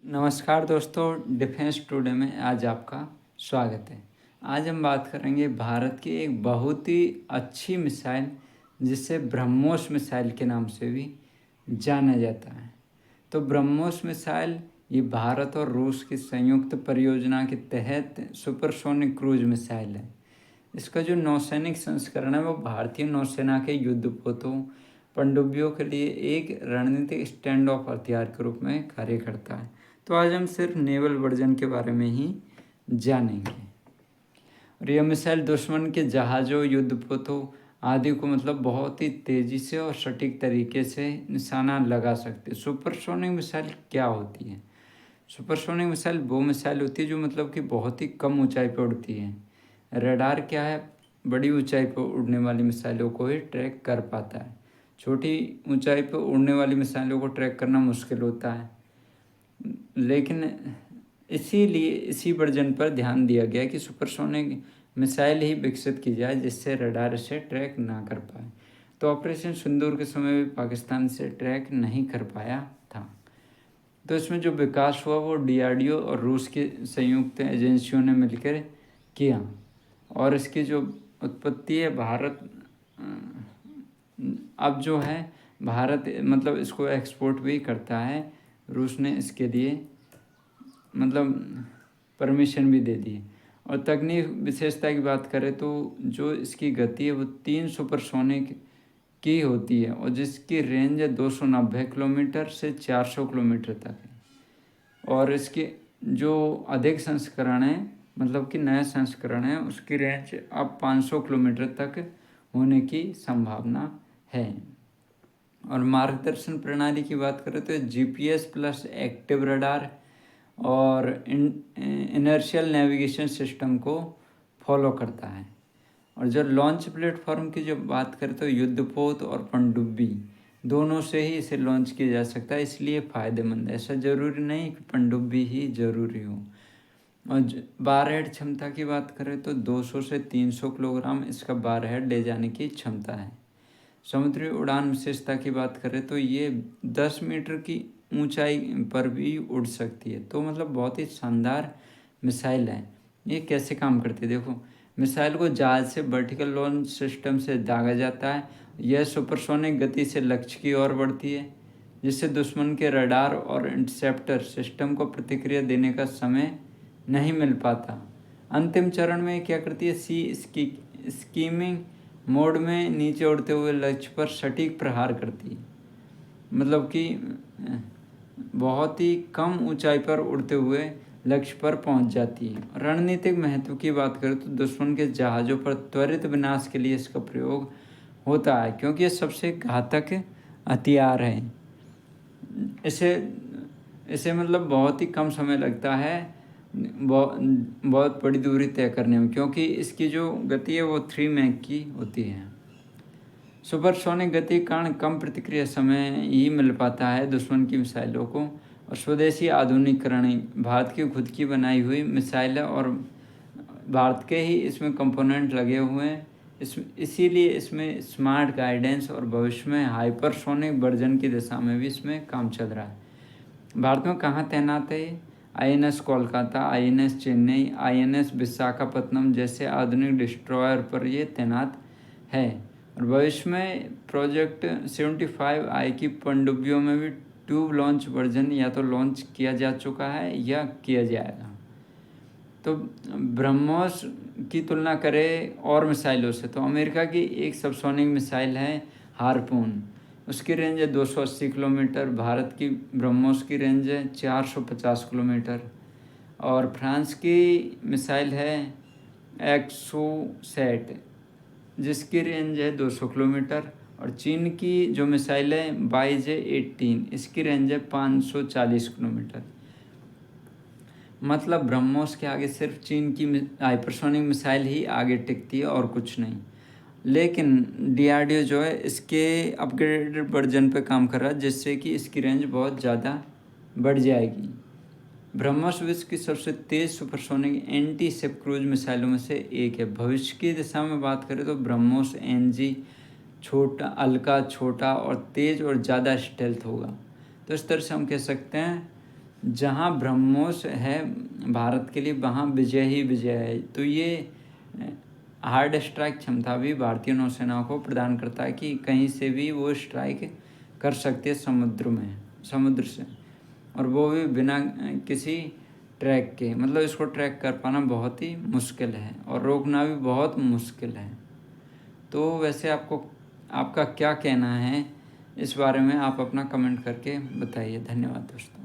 नमस्कार दोस्तों, defence today में आज आपका स्वागत है। आज हम बात करेंगे भारत की एक बहुत ही अच्छी मिसाइल जिसे ब्रह्मोस मिसाइल के नाम से भी जाना जाता है। तो ब्रह्मोस मिसाइल ये भारत और रूस की संयुक्त परियोजना के तहत सुपरसोनिक क्रूज मिसाइल है। इसका जो नौसैनिक संस्करण है वो भारतीय नौसेना के युद्धपोतों पनडुब्बियों के लिए एक रणनीतिक स्टैंड ऑफ हथियार के रूप में कार्य करता है। तो आज हम सिर्फ नेवल वर्जन के बारे में ही जानेंगे। और यह मिसाइल दुश्मन के जहाज़ों, युद्धपोतों आदि को बहुत ही तेज़ी से और सटीक तरीके से निशाना लगा सकते हैं। सुपरसोनिक मिसाइल क्या होती है? सुपरसोनिक मिसाइल वो मिसाइल होती है जो कि बहुत ही कम ऊंचाई पर उड़ती है। रडार क्या है? बड़ी ऊंचाई पर उड़ने वाली मिसाइलों को ही ट्रैक कर पाता है। छोटी ऊंचाई पर उड़ने वाली मिसाइलों को ट्रैक करना मुश्किल होता है, लेकिन इसीलिए इसी वर्जन पर ध्यान दिया गया कि सुपरसोनिक मिसाइल ही विकसित की जाए जिससे रडार इसे ट्रैक ना कर पाए। तो ऑपरेशन सिंदूर के समय भी पाकिस्तान से ट्रैक नहीं कर पाया था। तो इसमें जो विकास हुआ वो डीआरडीओ और रूस की संयुक्त एजेंसियों ने मिलकर किया। और इसकी जो उत्पत्ति है अब जो है भारत इसको एक्सपोर्ट भी करता है। रूस ने इसके लिए परमिशन भी दे दी। और तकनीक विशेषता की बात करें तो जो इसकी गति है वो 3 सुपरसोनिक की होती है और जिसकी रेंज है 290 किलोमीटर से 400 किलोमीटर तक है। और इसके जो अधिक संस्करण है कि नया संस्करण है उसकी रेंज अब 500 किलोमीटर तक होने की संभावना है। और मार्गदर्शन प्रणाली की बात करें तो जीपीएस प्लस एक्टिव रडार और इनर्शियल नेविगेशन सिस्टम को फॉलो करता है। और जो लॉन्च प्लेटफॉर्म की जो बात करें तो युद्धपोत और पनडुब्बी दोनों से ही इसे लॉन्च किया जा सकता है, इसलिए फ़ायदेमंद है। ऐसा ज़रूरी नहीं कि पनडुब्बी ही ज़रूरी हो। और बारहेड क्षमता की बात करें तो 200 से 300 किलोग्राम इसका बारहेड ले जाने की क्षमता है। समुद्री उड़ान विशेषता की बात करें तो ये 10 मीटर की ऊंचाई पर भी उड़ सकती है। तो बहुत ही शानदार मिसाइल है। ये कैसे काम करती है देखो, मिसाइल को जहाज से वर्टिकल लॉन्च सिस्टम से दागा जाता है। यह सुपरसोनिक गति से लक्ष्य की ओर बढ़ती है जिससे दुश्मन के रडार और इंटरसेप्टर सिस्टम को प्रतिक्रिया देने का समय नहीं मिल पाता। अंतिम चरण में क्या करती है, स्कीमिंग मोड में नीचे उड़ते हुए लक्ष्य पर सटीक प्रहार करती है। कि बहुत ही कम ऊंचाई पर उड़ते हुए लक्ष्य पर पहुंच जाती है। रणनीतिक महत्व की बात करें तो दुश्मन के जहाज़ों पर त्वरित विनाश के लिए इसका प्रयोग होता है क्योंकि ये सबसे घातक हथियार है। इसे बहुत ही कम समय लगता है बहुत बड़ी दूरी तय करने में, क्योंकि इसकी जो गति है वो 3 मैक की होती है। सुपरसोनिक गति के कारण कम प्रतिक्रिया समय ही मिल पाता है दुश्मन की मिसाइलों को। और स्वदेशी आधुनिकीकरण भारत की खुद की बनाई हुई मिसाइल है और भारत के ही इसमें कंपोनेंट लगे हुए हैं। इसीलिए इसमें स्मार्ट गाइडेंस और भविष्य में हाइपरसोनिक वर्जन की दिशा में भी इसमें काम चल रहा है। भारत में कहाँ तैनात है? INS Kolkata, INS Chennai, INS Visakhapatnam जैसे आधुनिक डिस्ट्रॉयर पर ये तैनात है। और भविष्य में प्रोजेक्ट 75I की पनडुब्बियों में भी ट्यूब लॉन्च वर्जन या तो लॉन्च किया जा चुका है या किया जाएगा। तो ब्रह्मोस की तुलना करें और मिसाइलों से तो अमेरिका की एक सबसोनिक मिसाइल है हार्पून, उसकी रेंज है 280 किलोमीटर। भारत की ब्रह्मोस की रेंज है 450 किलोमीटर। और फ्रांस की मिसाइल है एक्सोसैट जिसकी रेंज है 200 किलोमीटर। और चीन की जो मिसाइल है YJ-18 इसकी रेंज है 540 किलोमीटर। ब्रह्मोस के आगे सिर्फ चीन की हाइपरसोनिक मिसाइल ही आगे टिकती है और कुछ नहीं। लेकिन डीआरडीओ जो है इसके अपग्रेडेड वर्जन पे काम कर रहा है जिससे कि इसकी रेंज बहुत ज़्यादा बढ़ जाएगी। ब्रह्मोस विश्व की सबसे तेज़ सुपरसोनिक एंटी शिप क्रूज मिसाइलों में से एक है। भविष्य की दिशा में बात करें तो ब्रह्मोस NG हल्का, छोटा और तेज़ और ज़्यादा स्टेल्थ होगा। तो इस तरह से हम कह सकते हैं जहाँ ब्रह्मोस है भारत के लिए, वहाँ विजय ही विजय है। तो ये हार्ड स्ट्राइक क्षमता भी भारतीय नौसेना को प्रदान करता है कि कहीं से भी वो स्ट्राइक कर सकती है समुद्र से, और वो भी बिना किसी ट्रैक के। मतलब इसको ट्रैक कर पाना बहुत ही मुश्किल है और रोकना भी बहुत मुश्किल है। तो वैसे आपका क्या कहना है इस बारे में, आप अपना कमेंट करके बताइए। धन्यवाद दोस्तों।